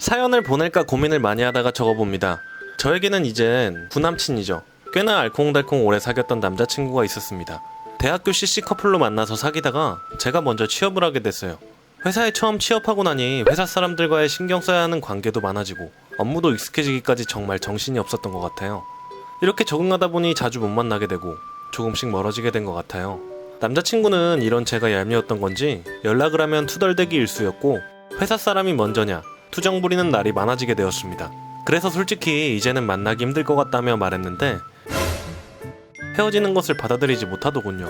사연을 보낼까 고민을 많이 하다가 적어봅니다. 저에게는 이젠 구남친이죠. 꽤나 알콩달콩 오래 사귀었던 남자친구가 있었습니다. 대학교 CC 커플로 만나서 사귀다가 제가 먼저 취업을 하게 됐어요. 회사에 처음 취업하고 나니 회사 사람들과의 신경 써야 하는 관계도 많아지고 업무도 익숙해지기까지 정말 정신이 없었던 것 같아요. 이렇게 적응하다 보니 자주 못 만나게 되고 조금씩 멀어지게 된 것 같아요. 남자친구는 이런 제가 얄미웠던 건지 연락을 하면 투덜대기 일수였고 회사 사람이 먼저냐 투정 부리는 날이 많아지게 되었습니다. 그래서 솔직히 이제는 만나기 힘들 것 같다며 말했는데 헤어지는 것을 받아들이지 못하더군요.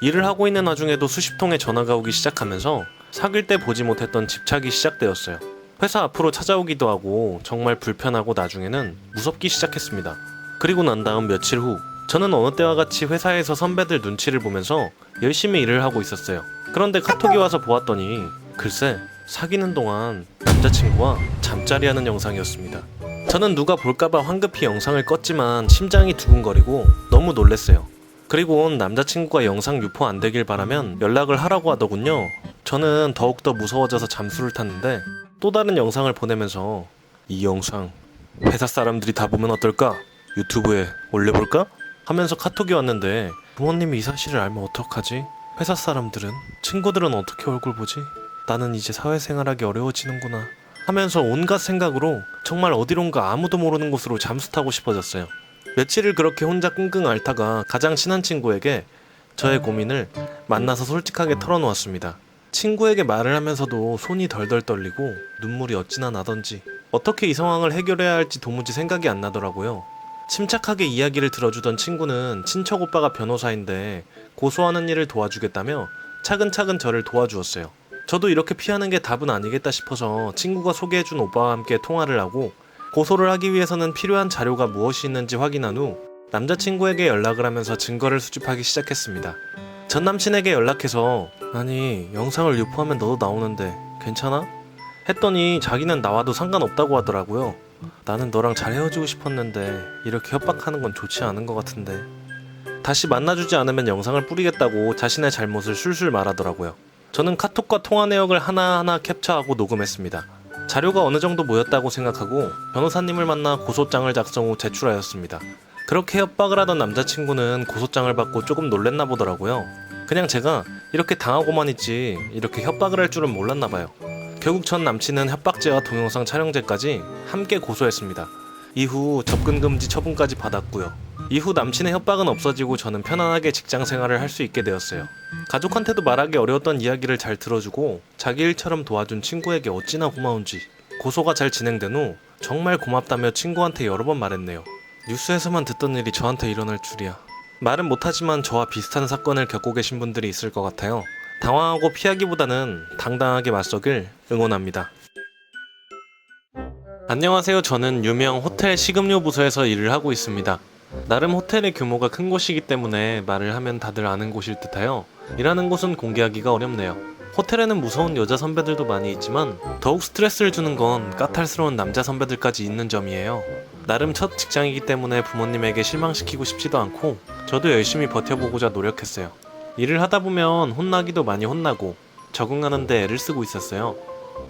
일을 하고 있는 와중에도 수십 통의 전화가 오기 시작하면서 사귈 때 보지 못했던 집착이 시작되었어요. 회사 앞으로 찾아오기도 하고 정말 불편하고 나중에는 무섭기 시작했습니다. 그리고 난 다음 며칠 후 저는 어느 때와 같이 회사에서 선배들 눈치를 보면서 열심히 일을 하고 있었어요. 그런데 카톡이 와서 보았더니 글쎄 사귀는 동안 남자친구와 잠자리 하는 영상이었습니다. 저는 누가 볼까봐 황급히 영상을 껐지만 심장이 두근거리고 너무 놀랬어요. 그리고 남자친구가 영상 유포 안 되길 바라면 연락을 하라고 하더군요. 저는 더욱더 무서워져서 잠수를 탔는데 또 다른 영상을 보내면서 이 영상 회사 사람들이 다 보면 어떨까? 유튜브에 올려볼까? 하면서 카톡이 왔는데 부모님이 이 사실을 알면 어떡하지? 회사 사람들은? 친구들은 어떻게 얼굴 보지? 나는 이제 사회생활하기 어려워지는구나 하면서 온갖 생각으로 정말 어디론가 아무도 모르는 곳으로 잠수 타고 싶어졌어요. 며칠을 그렇게 혼자 끙끙 앓다가 가장 친한 친구에게 저의 고민을 만나서 솔직하게 털어놓았습니다. 친구에게 말을 하면서도 손이 덜덜 떨리고 눈물이 어찌나 나던지 어떻게 이 상황을 해결해야 할지 도무지 생각이 안 나더라고요. 침착하게 이야기를 들어주던 친구는 친척 오빠가 변호사인데 고소하는 일을 도와주겠다며 차근차근 저를 도와주었어요. 저도 이렇게 피하는 게 답은 아니겠다 싶어서 친구가 소개해준 오빠와 함께 통화를 하고 고소를 하기 위해서는 필요한 자료가 무엇이 있는지 확인한 후 남자친구에게 연락을 하면서 증거를 수집하기 시작했습니다. 전 남친에게 연락해서 아니 영상을 유포하면 너도 나오는데 괜찮아? 했더니 자기는 나와도 상관없다고 하더라고요. 나는 너랑 잘 헤어지고 싶었는데 이렇게 협박하는 건 좋지 않은 것 같은데 다시 만나주지 않으면 영상을 뿌리겠다고 자신의 잘못을 술술 말하더라고요. 저는 카톡과 통화 내역을 하나하나 캡처하고 녹음했습니다. 자료가 어느 정도 모였다고 생각하고 변호사님을 만나 고소장을 작성 후 제출하였습니다. 그렇게 협박을 하던 남자친구는 고소장을 받고 조금 놀랬나 보더라고요. 그냥 제가 이렇게 당하고만 있지 이렇게 협박을 할 줄은 몰랐나 봐요. 결국 전 남친은 협박죄와 동영상 촬영죄까지 함께 고소했습니다. 이후 접근 금지 처분까지 받았고요. 이후 남친의 협박은 없어지고 저는 편안하게 직장 생활을 할 수 있게 되었어요. 가족한테도 말하기 어려웠던 이야기를 잘 들어주고 자기 일처럼 도와준 친구에게 어찌나 고마운지 고소가 잘 진행된 후 정말 고맙다며 친구한테 여러 번 말했네요. 뉴스에서만 듣던 일이 저한테 일어날 줄이야. 말은 못하지만 저와 비슷한 사건을 겪고 계신 분들이 있을 것 같아요. 당황하고 피하기보다는 당당하게 맞서길 응원합니다. 안녕하세요. 저는 유명 호텔 식음료 부서에서 일을 하고 있습니다. 나름 호텔의 규모가 큰 곳이기 때문에 말을 하면 다들 아는 곳일 듯하여 일하는 곳은 공개하기가 어렵네요. 호텔에는 무서운 여자 선배들도 많이 있지만 더욱 스트레스를 주는 건 까탈스러운 남자 선배들까지 있는 점이에요. 나름 첫 직장이기 때문에 부모님에게 실망시키고 싶지도 않고 저도 열심히 버텨보고자 노력했어요. 일을 하다 보면 혼나기도 많이 혼나고 적응하는데 애를 쓰고 있었어요.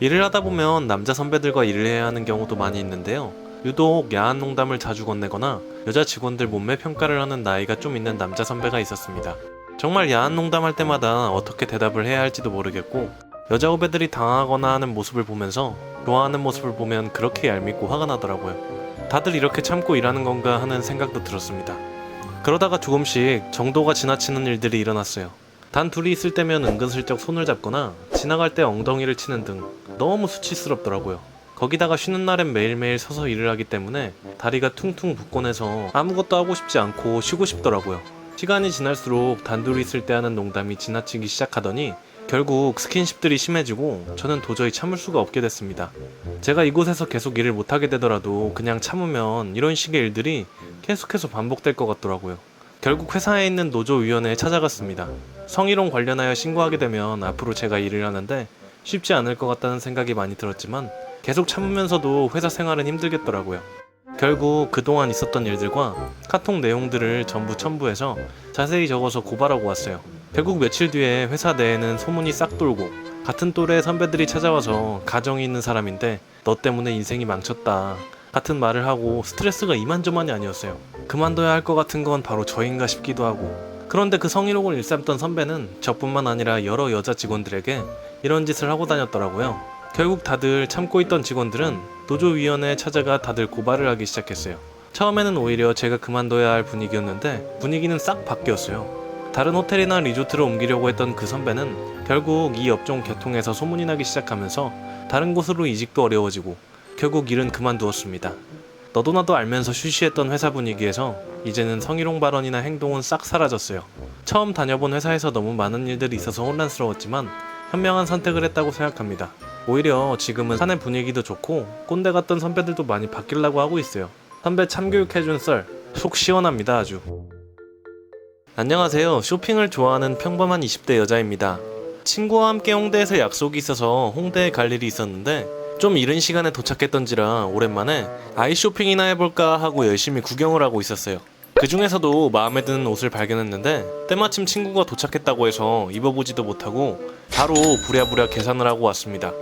일을 하다 보면 남자 선배들과 일을 해야 하는 경우도 많이 있는데요. 유독 야한 농담을 자주 건네거나 여자 직원들 몸매 평가를 하는 나이가 좀 있는 남자 선배가 있었습니다. 정말 야한 농담할 때마다 어떻게 대답을 해야 할지도 모르겠고 여자 후배들이 당하거나 하는 모습을 보면서 좋아하는 모습을 보면 그렇게 얄밉고 화가 나더라고요. 다들 이렇게 참고 일하는 건가 하는 생각도 들었습니다. 그러다가 조금씩 정도가 지나치는 일들이 일어났어요. 단 둘이 있을 때면 은근슬쩍 손을 잡거나 지나갈 때 엉덩이를 치는 등 너무 수치스럽더라고요. 거기다가 쉬는 날엔 매일매일 서서 일을 하기 때문에 다리가 퉁퉁 붓곤 해서 아무것도 하고 싶지 않고 쉬고 싶더라고요. 시간이 지날수록 단둘이 있을 때 하는 농담이 지나치기 시작하더니 결국 스킨십들이 심해지고 저는 도저히 참을 수가 없게 됐습니다. 제가 이곳에서 계속 일을 못하게 되더라도 그냥 참으면 이런 식의 일들이 계속해서 반복될 것 같더라고요. 결국 회사에 있는 노조위원회에 찾아갔습니다. 성희롱 관련하여 신고하게 되면 앞으로 제가 일을 하는데 쉽지 않을 것 같다는 생각이 많이 들었지만 계속 참으면서도 회사 생활은 힘들겠더라고요. 결국 그동안 있었던 일들과 카톡 내용들을 전부 첨부해서 자세히 적어서 고발하고 왔어요. 결국 며칠 뒤에 회사 내에는 소문이 싹 돌고 같은 또래 선배들이 찾아와서 가정이 있는 사람인데 너 때문에 인생이 망쳤다 같은 말을 하고 스트레스가 이만저만이 아니었어요. 그만둬야 할 것 같은 건 바로 저인가 싶기도 하고. 그런데 그 성희롱을 일삼던 선배는 저뿐만 아니라 여러 여자 직원들에게 이런 짓을 하고 다녔더라고요. 결국 다들 참고 있던 직원들은 노조위원회에 찾아가 다들 고발을 하기 시작했어요. 처음에는 오히려 제가 그만둬야 할 분위기였는데 분위기는 싹 바뀌었어요. 다른 호텔이나 리조트를 옮기려고 했던 그 선배는 결국 이 업종 개통에서 소문이 나기 시작하면서 다른 곳으로 이직도 어려워지고 결국 일은 그만두었습니다. 너도 나도 알면서 쉬쉬했던 회사 분위기에서 이제는 성희롱 발언이나 행동은 싹 사라졌어요. 처음 다녀본 회사에서 너무 많은 일들이 있어서 혼란스러웠지만 현명한 선택을 했다고 생각합니다. 오히려 지금은 사내 분위기도 좋고 꼰대 같던 선배들도 많이 바뀌려고 하고 있어요. 선배 참교육해준 썰 속 시원합니다. 아주. 안녕하세요. 쇼핑을 좋아하는 평범한 20대 여자입니다. 친구와 함께 홍대에서 약속이 있어서 홍대에 갈 일이 있었는데 좀 이른 시간에 도착했던지라 오랜만에 아이 쇼핑이나 해볼까 하고 열심히 구경을 하고 있었어요. 그 중에서도 마음에 드는 옷을 발견했는데 때마침 친구가 도착했다고 해서 입어보지도 못하고 바로 부랴부랴 계산을 하고 왔습니다.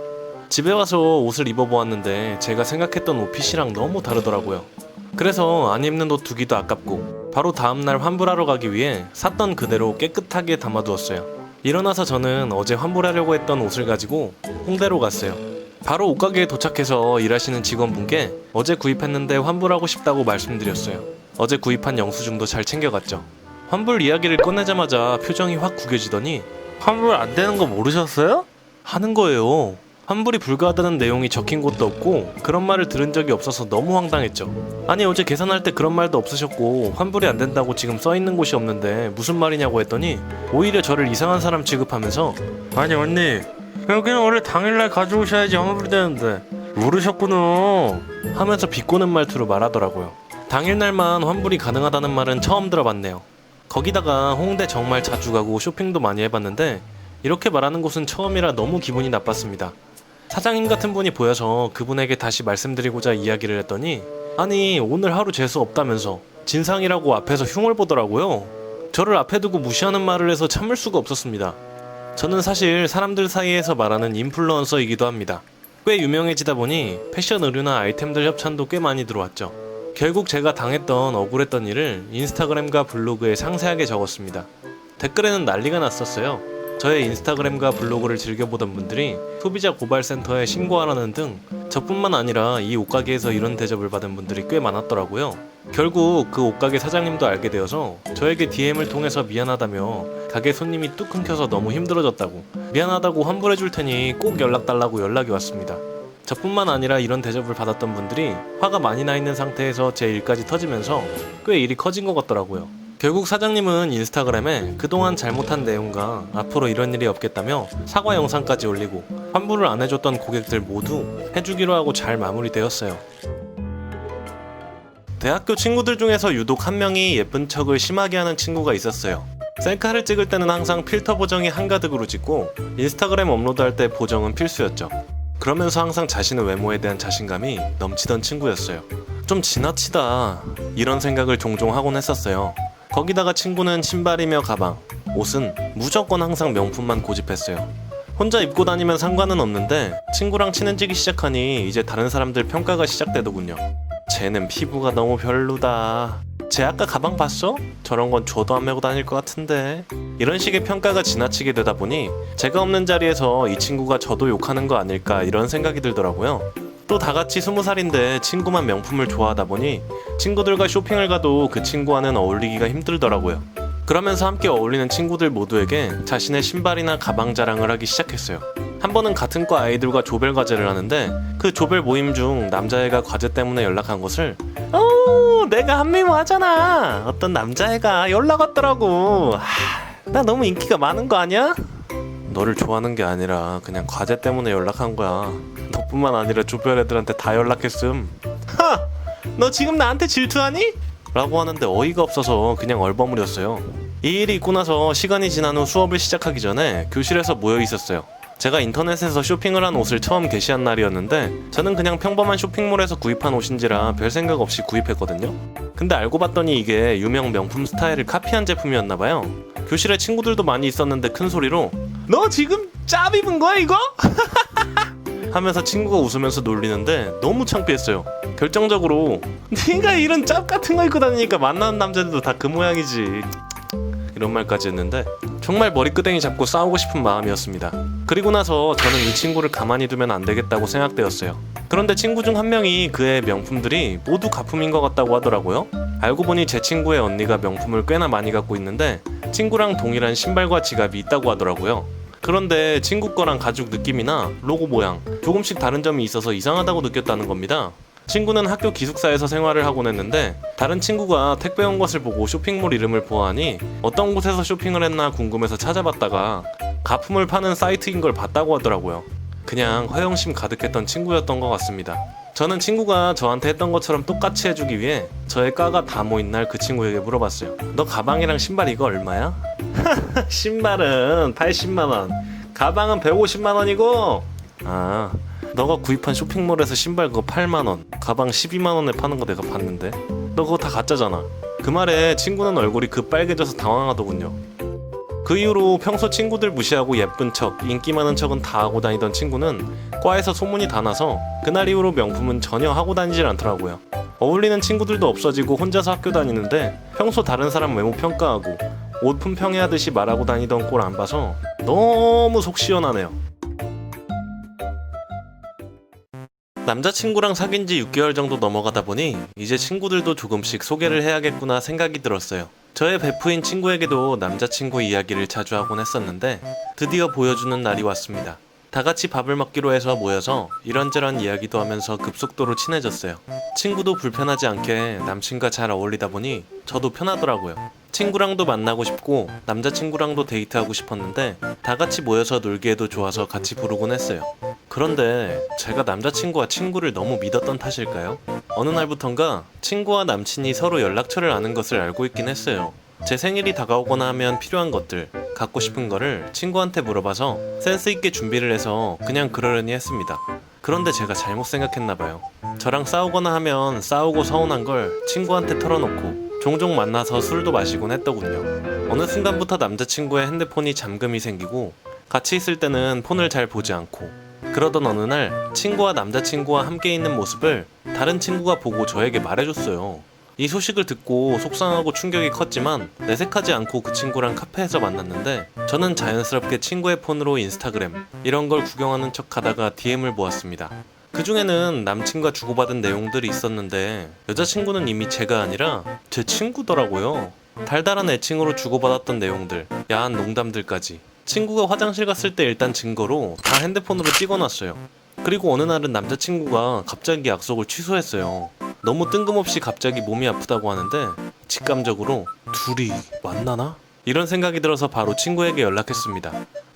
집에 와서 옷을 입어보았는데 제가 생각했던 옷핏이랑 너무 다르더라고요. 그래서 안 입는 옷 두기도 아깝고 바로 다음날 환불하러 가기 위해 샀던 그대로 깨끗하게 담아두었어요. 일어나서 저는 어제 환불하려고 했던 옷을 가지고 홍대로 갔어요. 바로 옷가게에 도착해서 일하시는 직원분께 어제 구입했는데 환불하고 싶다고 말씀드렸어요. 어제 구입한 영수증도 잘 챙겨갔죠. 환불 이야기를 꺼내자마자 표정이 확 구겨지더니 환불 안 되는 거 모르셨어요? 하는 거예요. 환불이 불가하다는 내용이 적힌 곳도 없고 그런 말을 들은 적이 없어서 너무 황당했죠. 아니 어제 계산할 때 그런 말도 없으셨고 환불이 안 된다고 지금 써있는 곳이 없는데 무슨 말이냐고 했더니 오히려 저를 이상한 사람 취급하면서 아니 언니 여기는 원래 당일날 가져오셔야지 환불이 되는데 모르셨구나 하면서 비꼬는 말투로 말하더라고요. 당일날만 환불이 가능하다는 말은 처음 들어봤네요. 거기다가 홍대 정말 자주 가고 쇼핑도 많이 해봤는데 이렇게 말하는 곳은 처음이라 너무 기분이 나빴습니다. 사장님 같은 분이 보여서 그분에게 다시 말씀드리고자 이야기를 했더니 아니 오늘 하루 재수 없다면서 진상이라고 앞에서 흉을 보더라고요. 저를 앞에 두고 무시하는 말을 해서 참을 수가 없었습니다. 저는 사실 사람들 사이에서 말하는 인플루언서이기도 합니다. 꽤 유명해지다 보니 패션 의류나 아이템들 협찬도 꽤 많이 들어왔죠. 결국 제가 당했던 억울했던 일을 인스타그램과 블로그에 상세하게 적었습니다. 댓글에는 난리가 났었어요. 저의 인스타그램과 블로그를 즐겨보던 분들이 소비자 고발센터에 신고하라는 등 저뿐만 아니라 이 옷가게에서 이런 대접을 받은 분들이 꽤 많았더라고요. 결국 그 옷가게 사장님도 알게 되어서 저에게 DM을 통해서 미안하다며 가게 손님이 뚝 끊겨서 너무 힘들어졌다고 미안하다고 환불해줄 테니 꼭 연락달라고 연락이 왔습니다. 저뿐만 아니라 이런 대접을 받았던 분들이 화가 많이 나 있는 상태에서 제 일까지 터지면서 꽤 일이 커진 것 같더라고요. 결국 사장님은 인스타그램에 그동안 잘못한 내용과 앞으로 이런 일이 없겠다며 사과 영상까지 올리고 환불을 안 해줬던 고객들 모두 해주기로 하고 잘 마무리되었어요. 대학교 친구들 중에서 유독 한 명이 예쁜 척을 심하게 하는 친구가 있었어요. 셀카를 찍을 때는 항상 필터 보정이 한가득으로 찍고 인스타그램 업로드할 때 보정은 필수였죠. 그러면서 항상 자신의 외모에 대한 자신감이 넘치던 친구였어요. 좀 지나치다 이런 생각을 종종 하곤 했었어요. 거기다가 친구는 신발이며 가방, 옷은 무조건 항상 명품만 고집했어요. 혼자 입고 다니면 상관은 없는데 친구랑 친해지기 시작하니 이제 다른 사람들 평가가 시작되더군요. 쟤는 피부가 너무 별로다. 쟤 아까 가방 봤어? 저런 건 줘도 안 메고 다닐 것 같은데. 이런 식의 평가가 지나치게 되다 보니 제가 없는 자리에서 이 친구가 저도 욕하는 거 아닐까 이런 생각이 들더라고요. 또 다같이 20살인데 친구만 명품을 좋아하다 보니 친구들과 쇼핑을 가도 그 친구와는 어울리기가 힘들더라고요. 그러면서 함께 어울리는 친구들 모두에게 자신의 신발이나 가방 자랑을 하기 시작했어요. 한 번은 같은 과 아이들과 조별 과제를 하는데 그 조별 모임 중 남자애가 과제 때문에 연락한 것을 내가 한미모 하잖아. 어떤 남자애가 연락 왔더라고. 나 너무 인기가 많은 거 아니야? 너를 좋아하는 게 아니라 그냥 과제 때문에 연락한 거야. 너뿐만 아니라 조별 애들한테 다 연락했음. 하! 너 지금 나한테 질투하니? 라고 하는데 어이가 없어서 그냥 얼버무렸어요. 이 일이 있고 나서 시간이 지난 후 수업을 시작하기 전에 교실에서 모여 있었어요. 제가 인터넷에서 쇼핑을 한 옷을 처음 게시한 날이었는데 저는 그냥 평범한 쇼핑몰에서 구입한 옷인지라 별 생각 없이 구입했거든요. 근데 알고 봤더니 이게 유명 명품 스타일을 카피한 제품이었나봐요. 교실에 친구들도 많이 있었는데 큰 소리로 너 지금 짭 입은 거야 이거? 하면서 친구가 웃으면서 놀리는데 너무 창피했어요. 결정적으로 네가 이런 짭 같은 거 입고 다니니까 만나는 남자들도 다 그 모양이지 이런 말까지 했는데 정말 머리끄댕이 잡고 싸우고 싶은 마음이었습니다. 그리고 나서 저는 이 친구를 가만히 두면 안 되겠다고 생각되었어요. 그런데 친구 중 한 명이 그의 명품들이 모두 가품인 것 같다고 하더라고요. 알고 보니 제 친구의 언니가 명품을 꽤나 많이 갖고 있는데 친구랑 동일한 신발과 지갑이 있다고 하더라고요. 그런데 친구 거랑 가죽 느낌이나 로고 모양 조금씩 다른 점이 있어서 이상하다고 느꼈다는 겁니다. 친구는 학교 기숙사에서 생활을 하곤 했는데 다른 친구가 택배 온 것을 보고 쇼핑몰 이름을 보아하니 어떤 곳에서 쇼핑을 했나 궁금해서 찾아봤다가 가품을 파는 사이트인 걸 봤다고 하더라고요. 그냥 허영심 가득했던 친구였던 것 같습니다. 저는 친구가 저한테 했던 것처럼 똑같이 해주기 위해 저의 까가 다 모인 날 그 친구에게 물어봤어요. 너 가방이랑 신발 이거 얼마야? 신발은 80만원, 가방은 150만원이고 아, 너가 구입한 쇼핑몰에서 신발 그거 8만원, 가방 12만원에 파는 거 내가 봤는데 너 그거 다 가짜잖아. 그 말에 친구는 얼굴이 급빨개져서 당황하더군요. 그 이후로 평소 친구들 무시하고 예쁜 척, 인기 많은 척은 다 하고 다니던 친구는 과에서 소문이 다 나서 그날 이후로 명품은 전혀 하고 다니질 않더라고요. 어울리는 친구들도 없어지고 혼자서 학교 다니는데 평소 다른 사람 외모 평가하고 옷 품평해하듯이 말하고 다니던 꼴 안 봐서 너무 속 시원하네요. 남자친구랑 사귄 지 6개월 정도 넘어가다 보니 이제 친구들도 조금씩 소개를 해야겠구나 생각이 들었어요. 저의 베프인 친구에게도 남자친구 이야기를 자주 하곤 했었는데 드디어 보여주는 날이 왔습니다. 다 같이 밥을 먹기로 해서 모여서 이런저런 이야기도 하면서 급속도로 친해졌어요. 친구도 불편하지 않게 남친과 잘 어울리다 보니 저도 편하더라고요. 친구랑도 만나고 싶고 남자친구랑도 데이트하고 싶었는데 다 같이 모여서 놀기에도 좋아서 같이 부르곤 했어요. 그런데 제가 남자친구와 친구를 너무 믿었던 탓일까요? 어느 날부턴가 친구와 남친이 서로 연락처를 아는 것을 알고 있긴 했어요. 제 생일이 다가오거나 하면 필요한 것들, 갖고 싶은 거를 친구한테 물어봐서 센스 있게 준비를 해서 그냥 그러려니 했습니다. 그런데 제가 잘못 생각했나봐요. 저랑 싸우거나 하면 싸우고 서운한 걸 친구한테 털어놓고 종종 만나서 술도 마시곤 했더군요. 어느 순간부터 남자친구의 핸드폰이 잠금이 생기고 같이 있을 때는 폰을 잘 보지 않고 그러던 어느 날 친구와 남자친구와 함께 있는 모습을 다른 친구가 보고 저에게 말해줬어요. 이 소식을 듣고 속상하고 충격이 컸지만 내색하지 않고 그 친구랑 카페에서 만났는데 저는 자연스럽게 친구의 폰으로 인스타그램 이런 걸 구경하는 척 하다가 DM을 보았습니다. 그 중에는 남친과 주고받은 내용들이 있었는데 여자친구는 이미 제가 아니라 제 친구더라고요. 달달한 애칭으로 주고받았던 내용들, 야한 농담들까지 친구가 화장실 갔을 때 일단 증거로 다 핸드폰으로 찍어놨어요. 그리고 어느 날은 남자친구가 갑자기 약속을 취소했어요. 너무 뜬금없이 갑자기 몸이 아프다고 하는데 직감적으로 둘이 만나나? 이런 생각이 들어서 바로 친구에게 연락했습니다.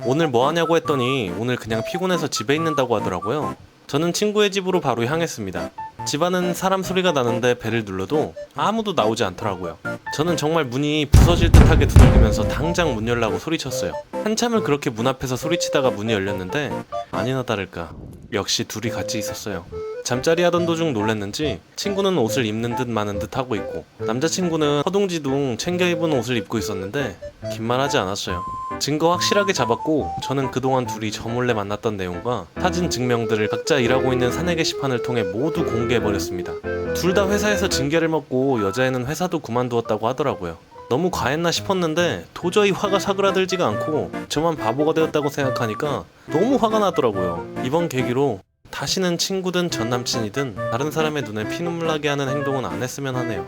오늘 뭐 하냐고 했더니 오늘 그냥 피곤해서 집에 있는다고 하더라고요. 저는 친구의 집으로 바로 향했습니다. 집 안은 사람 소리가 나는데 배를 눌러도 아무도 나오지 않더라고요. 저는 정말 문이 부서질 듯하게 두들기면서 당장 문 열라고 소리쳤어요. 한참을 그렇게 문 앞에서 소리치다가 문이 열렸는데 아니나 다를까 역시 둘이 같이 있었어요. 잠자리 하던 도중 놀랐는지 친구는 옷을 입는 듯 마는 듯 하고 있고 남자친구는 허둥지둥 챙겨 입은 옷을 입고 있었는데 긴 말 하지 않았어요. 증거 확실하게 잡았고 저는 그동안 둘이 저 몰래 만났던 내용과 사진 증명들을 각자 일하고 있는 사내 게시판을 통해 모두 공개해버렸습니다. 둘 다 회사에서 징계를 먹고 여자애는 회사도 그만두었다고 하더라고요. 너무 과했나 싶었는데 도저히 화가 사그라들지가 않고 저만 바보가 되었다고 생각하니까 너무 화가 나더라고요. 이번 계기로 다시는 친구든 전남친이든 다른 사람의 눈에 피눈물 나게 하는 행동은 안 했으면 하네요.